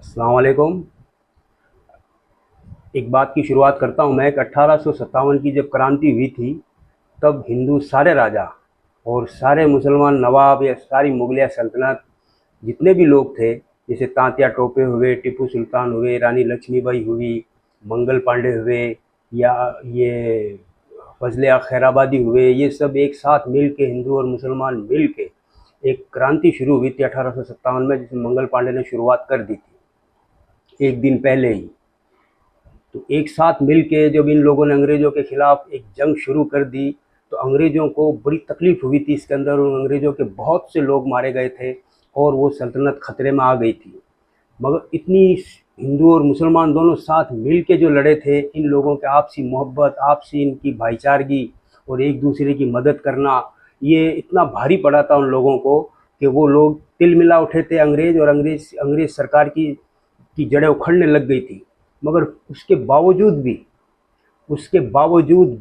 अस्सलाम वालेकुम। एक बात की शुरुआत करता हूँ मैं कि 1857 की जब क्रांति हुई थी, तब हिंदू सारे राजा और सारे मुसलमान नवाब या सारी मुगलिया सल्तनत जितने भी लोग थे, जैसे तांत्या टोपे हुए, टीपू सुल्तान हुए, रानी लक्ष्मीबाई हुई, मंगल पांडे हुए, या ये फजले आग खैराबादी हुए, ये सब एक साथ मिल के हिंदू और मुसलमान मिल के एक क्रांति शुरू हुई थी 1857 में, जिसे मंगल पांडे ने शुरुआत कर दी थी एक दिन पहले ही। तो एक साथ मिल के जब इन लोगों ने अंग्रेज़ों के ख़िलाफ़ एक जंग शुरू कर दी, तो अंग्रेज़ों को बड़ी तकलीफ़ हुई थी इसके अंदर, और अंग्रेज़ों के बहुत से लोग मारे गए थे और वो सल्तनत ख़तरे में आ गई थी। मगर इतनी हिंदू और मुसलमान दोनों साथ मिल के जो लड़े थे, इन लोगों के आपसी मोहब्बत, आपसी इनकी भाईचारगी और एक दूसरे की मदद करना, ये इतना भारी पड़ा था उन लोगों को कि वो लोग तिल मिला उठे थे अंग्रेज़, और अंग्रेज़ सरकार की जड़ें उखड़ने लग गई थी। मगर उसके बावजूद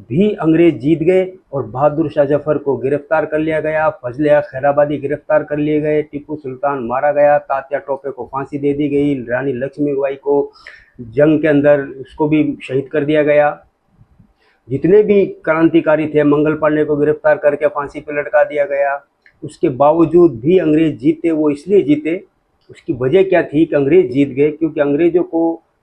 भी अंग्रेज़ जीत गए और बहादुर शाह जफ़र को गिरफ्तार कर लिया गया, फजले आग खैराबादी गिरफ्तार कर लिए गए, टीपू सुल्तान मारा गया, तात्या टोपे को फांसी दे दी गई, रानी लक्ष्मीबाई को जंग के अंदर उसको भी शहीद कर दिया गया। जितने भी क्रांतिकारी थे, मंगल पांडे को गिरफ्तार करके फांसी पर लटका दिया गया। उसके बावजूद भी अंग्रेज़ जीते। वो इसलिए जीते, उसकी वजह क्या थी कि अंग्रेज़ जीत गए क्योंकि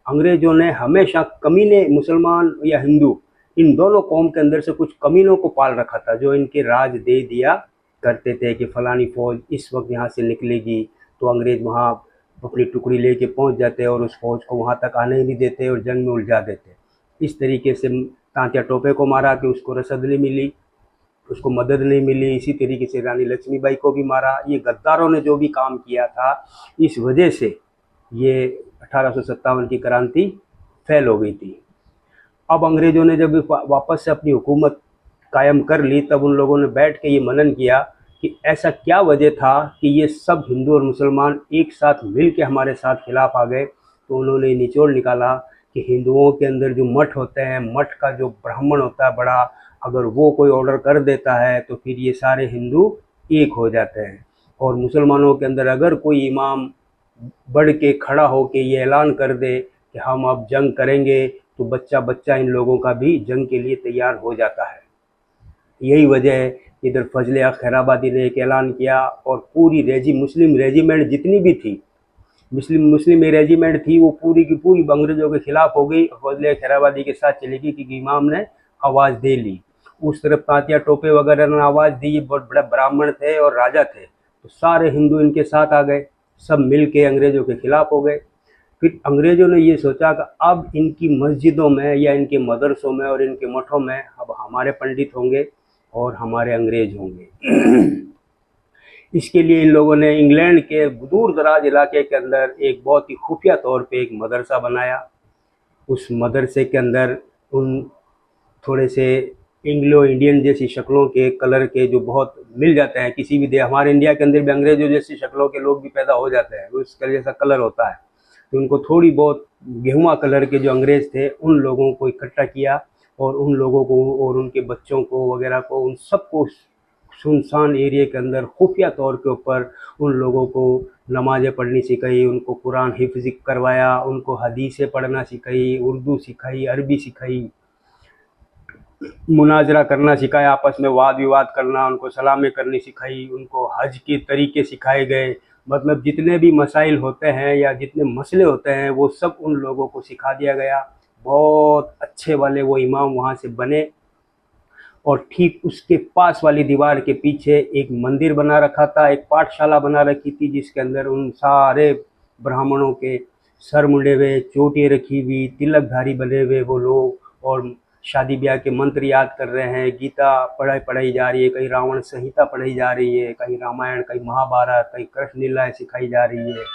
अंग्रेज़ों ने हमेशा कमीने, मुसलमान या हिंदू, इन दोनों कौम के अंदर से कुछ कमीनों को पाल रखा था, जो इनके राज दे दिया करते थे कि फलानी फ़ौज इस वक्त यहाँ से निकलेगी, तो अंग्रेज़ वहाँ अपनी टुकड़ी लेके पहुँच जाते और उस फ़ौज को वहाँ तक आने ही नहीं देते और जंग में उलझा देते। इस तरीके से तांत्या टोपे को मारा कि उसको रसद नहीं मिली, उसको मदद नहीं मिली। इसी तरीके से रानी लक्ष्मीबाई को भी मारा। ये गद्दारों ने जो भी काम किया था, इस वजह से ये 1857 की क्रांति फेल हो गई थी। अब अंग्रेज़ों ने जब वापस से अपनी हुकूमत कायम कर ली, तब उन लोगों ने बैठ के ये मनन किया कि ऐसा क्या वजह था कि ये सब हिंदू और मुसलमान एक साथ मिल के हमारे साथ खिलाफ आ गए। तो उन्होंने निचोड़ निकाला कि हिंदुओं के अंदर जो मठ होते हैं, मठ का जो ब्राह्मण होता है बड़ा, अगर वो कोई ऑर्डर कर देता है तो फिर ये सारे हिंदू एक हो जाते हैं। और मुसलमानों के अंदर अगर कोई इमाम बढ़ के खड़ा हो के ये ऐलान कर दे कि हम अब जंग करेंगे, तो बच्चा बच्चा इन लोगों का भी जंग के लिए तैयार हो जाता है। यही वजह है कि इधर फजले आग खैराबादी ने एक ऐलान किया और पूरी मुस्लिम रेजिमेंट जितनी भी थी, मुस्लिम रेजिमेंट थी, वो पूरी की पूरी अंग्रेज़ों के ख़िलाफ़ हो गई, फजले खैराबादी के साथ चली गई क्योंकि इमाम ने आवाज़ दे ली। उस तरफ तांतिया टोपे वगैरह ने आवाज़ दी, बहुत बड़े ब्राह्मण थे और राजा थे, तो सारे हिंदू इनके साथ आ गए, सब मिल के अंग्रेज़ों के ख़िलाफ़ हो गए। फिर अंग्रेज़ों ने ये सोचा कि अब इनकी मस्जिदों में या इनके मदरसों में और इनके मठों में अब हमारे पंडित होंगे और हमारे अंग्रेज़ होंगे। इसके लिए इन लोगों ने इंग्लैंड के दूर दराज इलाके के अंदर एक बहुत ही खुफिया तौर पे एक मदरसा बनाया। उस मदरसे के अंदर उन थोड़े से एंग्लो इंडियन जैसी शक्लों के, कलर के, जो बहुत मिल जाते हैं किसी भी हमारे इंडिया के अंदर भी अंग्रेज़ों जैसी शक्लों के लोग भी पैदा हो जाते हैं, उसका जैसा कलर होता है, तो उनको थोड़ी बहुत गेहुआ कलर के जो अंग्रेज़ थे, उन लोगों को इकट्ठा किया और उन लोगों को और उनके बच्चों को वगैरह को, उन सबको सुनसान एरिया के अंदर खुफिया तौर के ऊपर उन लोगों को नमाज़ें पढ़नी सिखाई, उनको कुरान हिफ्ज़ करवाया, उनको हदीसें पढ़ना सिखाई, उर्दू सिखाई, अरबी सिखाई, मुनाजरा करना सिखाया, आपस में वाद विवाद करना, उनको सलामें करनी सिखाई, उनको हज के तरीके सिखाए गए। मतलब जितने भी मसाइल होते हैं या जितने मसले होते हैं, वो सब उन लोगों को सिखा दिया गया। बहुत अच्छे वाले वो इमाम वहाँ से बने। और ठीक उसके पास वाली दीवार के पीछे एक मंदिर बना रखा था, एक पाठशाला बना रखी थी, जिसके अंदर उन सारे ब्राह्मणों के सर मुंडे हुए, चोटियाँ रखी हुई, तिलकधारी बने हुए वो लोग, और शादी ब्याह के मंत्र याद कर रहे हैं, गीता पढ़ाई जा रही है, कहीं रावण संहिता पढ़ाई जा रही है, कहीं रामायण, कहीं महाभारत, कहीं कृष्ण लीलाएँ सिखाई जा रही है।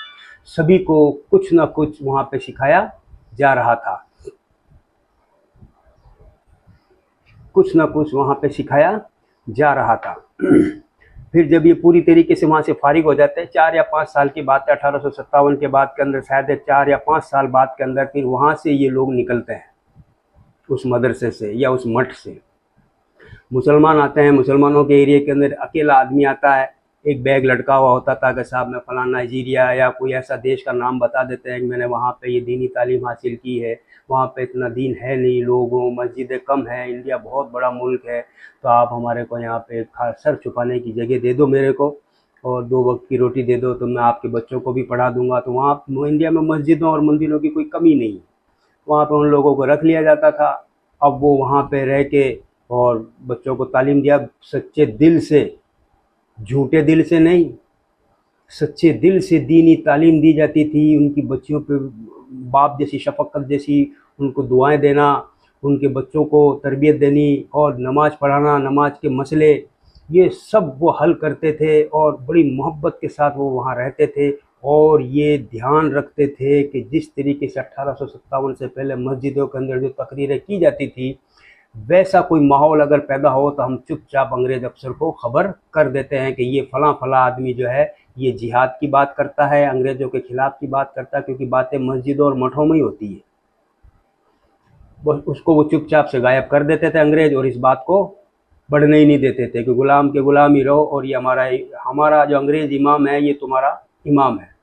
सभी को कुछ ना कुछ वहाँ पे सिखाया जा रहा था, कुछ ना कुछ वहाँ पे सिखाया जा रहा था। फिर जब ये पूरी तरीके से वहाँ से फारिग हो जाते हैं, 4 या 5 साल की बात है, 1857 के बाद के अंदर, शायद 4 या 5 साल बाद के अंदर, फिर वहाँ से ये लोग निकलते हैं उस मदरसे से या उस मठ से। मुसलमान आते हैं, मुसलमानों के एरिया के अंदर अकेला आदमी आता है, एक बैग लटका हुआ होता था कि साहब मैं फलां नाइजीरिया या कोई ऐसा देश का नाम बता देते हैं कि मैंने वहाँ पे ये दीनी तालीम हासिल की है, वहाँ पे इतना दीन है नहीं, लोगों मस्जिदें कम हैं, इंडिया बहुत बड़ा मुल्क है, तो आप हमारे को यहाँ पे सर छुपाने की जगह दे दो मेरे को, और 2 वक्त की रोटी दे दो तो मैं आपके बच्चों को भी पढ़ा दूंगा। तो वहाँ इंडिया में मस्जिदों और मंदिरों की कोई कमी नहीं है, वहाँ पे उन लोगों को रख लिया जाता था। अब वो वहाँ पे रह के और बच्चों को तालीम दिया, सच्चे दिल से, झूठे दिल से नहीं, सच्चे दिल से दीनी तालीम दी जाती थी। उनकी बच्चियों पे बाप जैसी शफ़क़त जैसी उनको दुआएं देना, उनके बच्चों को तरबियत देनी और नमाज़ पढ़ाना, नमाज के मसले ये सब वो हल करते थे और बड़ी मोहब्बत के साथ वो वहाँ रहते थे। और ये ध्यान रखते थे कि जिस तरीके से 1857 से पहले मस्जिदों के अंदर जो तकरीरें की जाती थी, वैसा कोई माहौल अगर पैदा हो तो हम चुपचाप अंग्रेज़ अफसर को ख़बर कर देते हैं कि ये फ़लाँ फ़लाँ आदमी जो है ये जिहाद की बात करता है, अंग्रेज़ों के ख़िलाफ़ की बात करता है, क्योंकि बातें मस्जिदों और मठों में ही होती है। बस उसको वो चुपचाप से गायब कर देते थे अंग्रेज़, और इस बात को बढ़ने ही नहीं देते थे कि गुलाम के गुलाम ही रहो, और ये हमारा जो अंग्रेज़ इमाम है ये तुम्हारा इमाम है।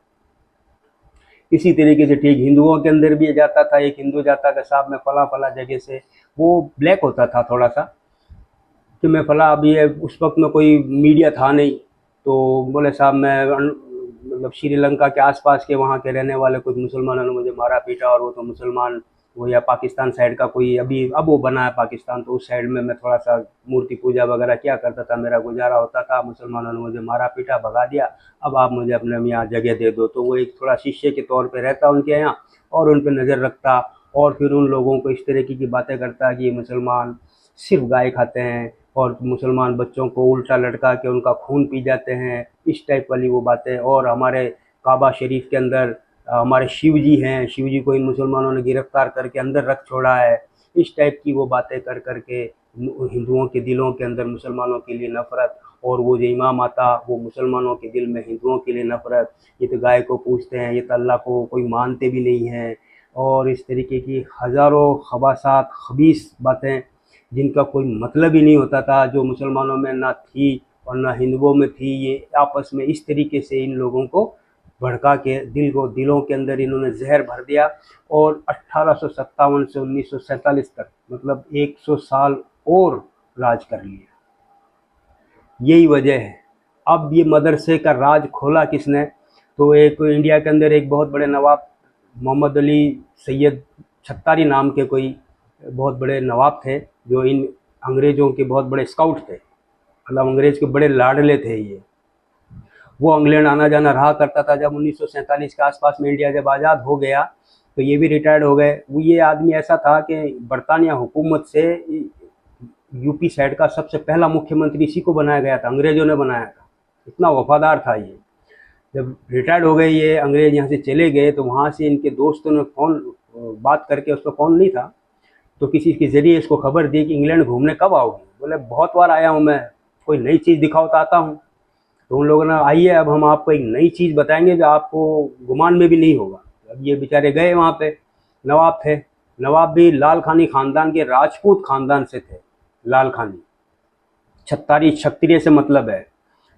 इसी तरीके से ठीक हिंदुओं के अंदर भी जाता था, एक हिंदू जाता कि साहब मैं फ़लाँ फ़लाँ जगह से, वो ब्लैक होता था थोड़ा सा, कि मैं फ़लाँ, अभी उस वक्त में कोई मीडिया था नहीं, तो बोले साहब मैं मतलब श्रीलंका के आसपास के वहाँ के रहने वाले कुछ मुसलमानों ने मुझे मारा पीटा, और वो तो मुसलमान वो या पाकिस्तान साइड का कोई, अब वो बना है पाकिस्तान, तो उस साइड में मैं थोड़ा सा मूर्ति पूजा वगैरह क्या करता था, मेरा गुजारा होता था, मुसलमानों ने मुझे मारा पीटा भगा दिया, अब आप मुझे अपने यहाँ जगह दे दो। तो वो एक थोड़ा शिष्य के तौर पे रहता उनके यहाँ और उन पर नज़र रखता, और फिर उन लोगों को इस तरीके की बातें करता कि ये मुसलमान सिर्फ गाय खाते हैं और मुसलमान बच्चों को उल्टा लटका के उनका खून पी जाते हैं, इस टाइप वाली वो बातें। और हमारे काबा शरीफ के अंदर हमारे शिव जी हैं, शिव जी को इन मुसलमानों ने गिरफ्तार करके अंदर रख छोड़ा है, इस टाइप की वो बातें कर करके हिंदुओं के दिलों के अंदर मुसलमानों के लिए नफ़रत, और वो जो इमाम आता वो मुसलमानों के दिल में हिंदुओं के लिए नफ़रत, ये तो गाय को पूजते हैं, ये तो अल्लाह को कोई मानते भी नहीं हैं, और इस तरीके की हज़ारों खबासात खबीस बातें जिनका कोई मतलब ही नहीं होता था, जो मुसलमानों में ना थी और ना हिंदुओं में थी, ये आपस में इस तरीके से इन लोगों को भड़का के दिलों के अंदर इन्होंने जहर भर दिया। और 1857 से 1947 तक मतलब 100 साल और राज कर लिया। यही वजह है। अब ये मदरसे का राज खोला किसने, तो एक इंडिया के अंदर एक बहुत बड़े नवाब मोहम्मद अली सैयद छत्तारी नाम के कोई बहुत बड़े नवाब थे, जो इन अंग्रेज़ों के बहुत बड़े स्काउट थे, मतलब अंग्रेज़ के बड़े लाडले थे ये। वो इंग्लैंड आना जाना रहा करता था। जब 1947 के आसपास में इंडिया जब आज़ाद हो गया तो ये भी रिटायर्ड हो गए। वो ये आदमी ऐसा था कि बरतानिया हुकूमत से यूपी साइड का सबसे पहला मुख्यमंत्री इसी को बनाया गया था, अंग्रेज़ों ने बनाया था, इतना वफादार था ये। जब रिटायर्ड हो गए ये अंग्रेज़, यहाँ से चले गए, तो वहाँ से इनके दोस्तों ने बात करके, उस पर फ़ोन नहीं था, तो किसी के ज़रिए इसको खबर दी कि इंग्लैंड घूमने कब आओगे। बोले बहुत बार आया हूँ मैं, कोई नई चीज़ दिखाओ तो आता हूँ। तो उन लोगों ने आइए अब हम आपको एक नई चीज़ बताएंगे जो आपको गुमान में भी नहीं होगा। अब ये बेचारे गए वहाँ पे, नवाब थे, नवाब भी लाल खानी ख़ानदान के राजपूत ख़ानदान से थे। लाल खानी छत्तारी क्षत्रिय से मतलब है,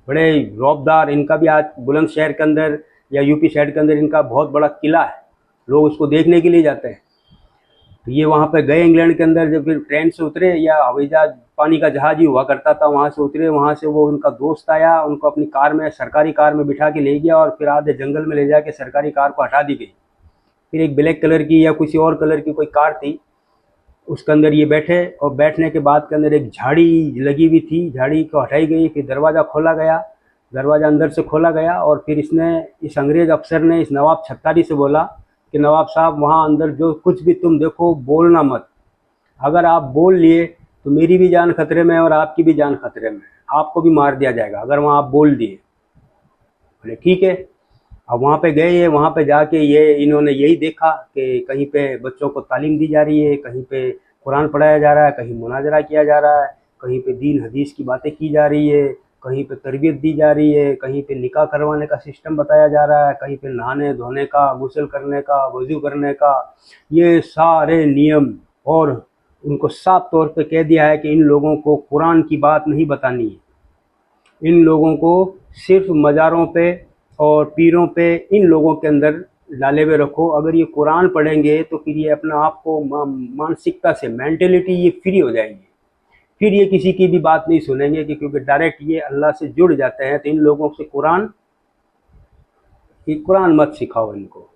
बड़े रौबदार। इनका भी आज बुलंदशहर के अंदर या यूपी साइड के अंदर इनका बहुत बड़ा किला है, लोग उसको देखने के लिए जाते हैं। तो ये वहाँ पे गए इंग्लैंड के अंदर, जब फिर ट्रेन से उतरे या हवाई जहाज, पानी का जहाज ही हुआ करता था, वहाँ से उतरे, वहाँ से वो उनका दोस्त आया, उनको अपनी कार में, सरकारी कार में बिठा के ले गया और फिर आधे जंगल में ले जाके सरकारी कार को हटा दी गई। फिर एक ब्लैक कलर की या किसी और कलर की कोई कार थी, उसके अंदर ये बैठे, और बैठने के बाद के अंदर एक झाड़ी लगी हुई थी, झाड़ी को हटाई गई, फिर दरवाज़ा खोला गया, दरवाज़ा अंदर से खोला गया, और फिर इस अंग्रेज़ अफसर ने इस नवाब छत्तारी से बोला कि नवाब साहब वहाँ अंदर जो कुछ भी तुम देखो बोलना मत, अगर आप बोल लिए तो मेरी भी जान खतरे में है और आपकी भी जान खतरे में है, आपको भी मार दिया जाएगा अगर वहाँ आप बोल दिए। बोले ठीक है। अब वहाँ पे गए, ये वहाँ पे जाके ये इन्होंने यही देखा कि कहीं पे बच्चों को तालीम दी जा रही है, कहीं पे कुरान पढ़ाया जा रहा है, कहीं मुनाजरा किया जा रहा है, कहीं पे दीन हदीस की बातें की जा रही है, कहीं पे तरबियत दी जा रही है, कहीं पे निकाह करवाने का सिस्टम बताया जा रहा है, कहीं पे नहाने धोने का, गुस्ल करने का, वज़ू करने का, ये सारे नियम। और उनको साफ तौर पे कह दिया है कि इन लोगों को कुरान की बात नहीं बतानी है, इन लोगों को सिर्फ मज़ारों पे और पीरों पे इन लोगों के अंदर डाले हुए रखो। अगर ये कुरान पढ़ेंगे तो फिर ये अपना आप को मानसिकता से, मेंटेलिटी ये फ्री हो जाएंगे। फिर ये किसी की भी बात नहीं सुनेंगे कि क्योंकि डायरेक्ट ये अल्लाह से जुड़ जाते हैं। तो इन लोगों से कुरान मत सिखाओ इनको।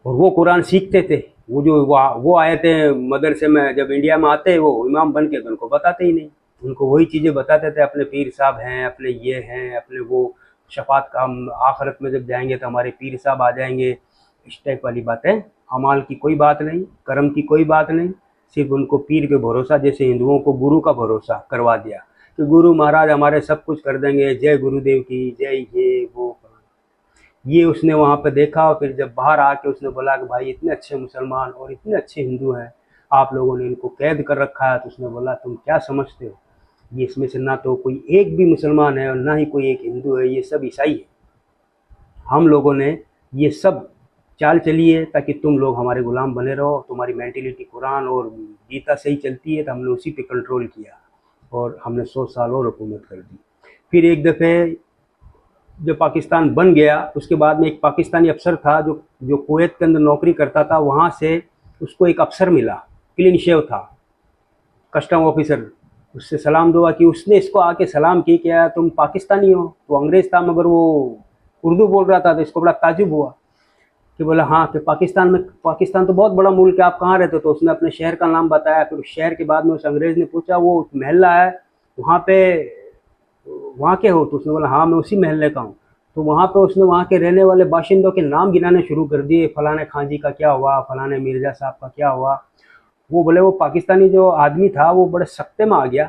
और वो कुरान सीखते थे, वो जो वो आए थे मदरसे में, जब इंडिया में आते वो इमाम बन के, तो उनको बताते ही नहीं, उनको वही चीज़ें बताते थे, अपने पीर साहब हैं, अपने ये हैं, अपने वो शफात का, हम आखिरत में जब जाएंगे तो हमारे पीर साहब आ जाएंगे। इस टाइप वाली बातें, अमाल की कोई बात नहीं, कर्म की कोई बात नहीं, सिर्फ उनको पीर पे भरोसा, जैसे हिंदुओं को गुरु का भरोसा करवा दिया कि गुरु महाराज हमारे सब कुछ कर देंगे, जय गुरुदेव की जय, ये वो। ये उसने वहाँ पे देखा और फिर जब बाहर आके उसने बोला कि भाई इतने अच्छे मुसलमान और इतने अच्छे हिंदू हैं, आप लोगों ने इनको कैद कर रखा है। तो उसने बोला तुम क्या समझते हो, ये इसमें से ना तो कोई एक भी मुसलमान है और ना ही कोई एक हिंदू है, ये सब ईसाई है। हम लोगों ने ये सब चाल चली है ताकि तुम लोग हमारे गुलाम बने रहो, तुम्हारी मेंटेलिटी कुरान और गीता सही चलती है, तो हमने उसी पे कंट्रोल किया और हमने 100 साल और हुकूमत कर दी। फिर एक दफ़े जब पाकिस्तान बन गया, उसके बाद में एक पाकिस्तानी अफसर था जो कुवैत के अंदर नौकरी करता था। वहाँ से उसको एक अफसर मिला, क्लीन शेव था, कस्टम ऑफिसर। उससे सलाम दुआ की, उसने इसको आके सलाम की, क्या तुम पाकिस्तानी हो? तो अंग्रेज़ था मगर वो उर्दू बोल रहा था, तो इसको बड़ा ताजुब हुआ कि बोला हाँ, कि पाकिस्तान तो बहुत बड़ा मुल्क है, आप कहाँ रहते हो? तो उसने अपने शहर का नाम बताया। फिर उस शहर के बाद में उस अंग्रेज़ ने पूछा वो महल्ला है वहाँ पे, वहाँ के हो? तो उसने बोला हाँ मैं उसी महल्ले का हूँ। तो वहाँ पे उसने वहाँ के रहने वाले बाशिंदों के नाम गिनाने शुरू कर दिए, फलाने खां जी का क्या हुआ, फलाने मिर्ज़ा साहब का क्या हुआ। वो बोले वो पाकिस्तानी जो आदमी था वो बड़े सख्ते में आ गया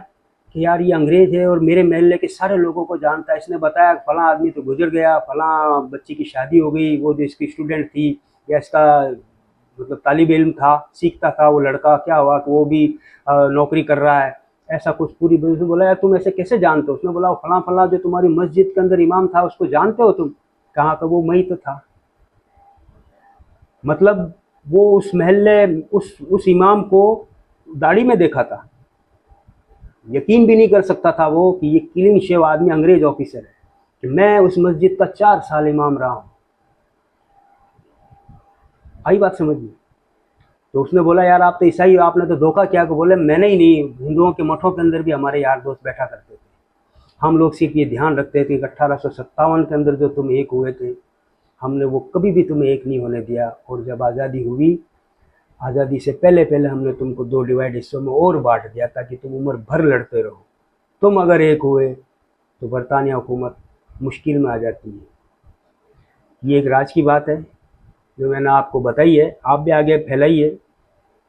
कि यार ये अंग्रेज़ है और मेरे महल्ले के सारे लोगों को जानता है। इसने बताया फलां आदमी तो गुजर गया, फलां बच्ची की शादी हो गई, वो जो इसकी स्टूडेंट थी या इसका मतलब तालिब इल्म था, सीखता था वो लड़का, क्या हुआ कि वो भी नौकरी कर रहा है, ऐसा कुछ पूरी बिजनेस। बोला यार तुम ऐसे कैसे जानते हो? उसने बोला फलां फलां जो तुम्हारी मस्जिद के अंदर इमाम था उसको जानते हो तुम? कहाँ का? वो मैं ही तो था। मतलब वो उस महल्ले उस इमाम को दाढ़ी में देखा था, यकीन भी नहीं कर सकता था वो कि ये क्लीन शेव आदमी अंग्रेज ऑफिसर है, कि मैं उस मस्जिद का 4 साल इमाम रहा हूँ। आई बात समझ में? तो उसने बोला यार आप तो ईसाई हो, आपने तो धोखा किया। को बोले मैंने ही नहीं, हिंदुओं के मठों के अंदर भी हमारे यार दोस्त बैठा करते थे। हम लोग सिर्फ ये ध्यान रखते थे कि 1857 के अंदर जो तुम एक हुए थे, हमने वो कभी भी तुम्हें एक नहीं होने दिया। और जब आज़ादी हुई, आज़ादी से पहले पहले हमने तुमको 2 डिवाइड हिस्सों में और बांट दिया ताकि तुम उम्र भर लड़ते रहो। तुम अगर एक हुए तो बरतानिया हुकूमत मुश्किल में आ जाती है। ये एक राज की बात है जो मैंने आपको बताई है, आप भी आगे फैलाइए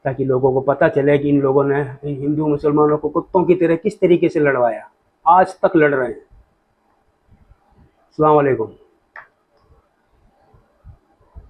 ताकि लोगों को पता चले कि इन लोगों ने हिंदू मुसलमानों को कुत्तों की तरह किस तरीके से लड़वाया, आज तक लड़ रहे हैं। अस्सलाम वालेकुम।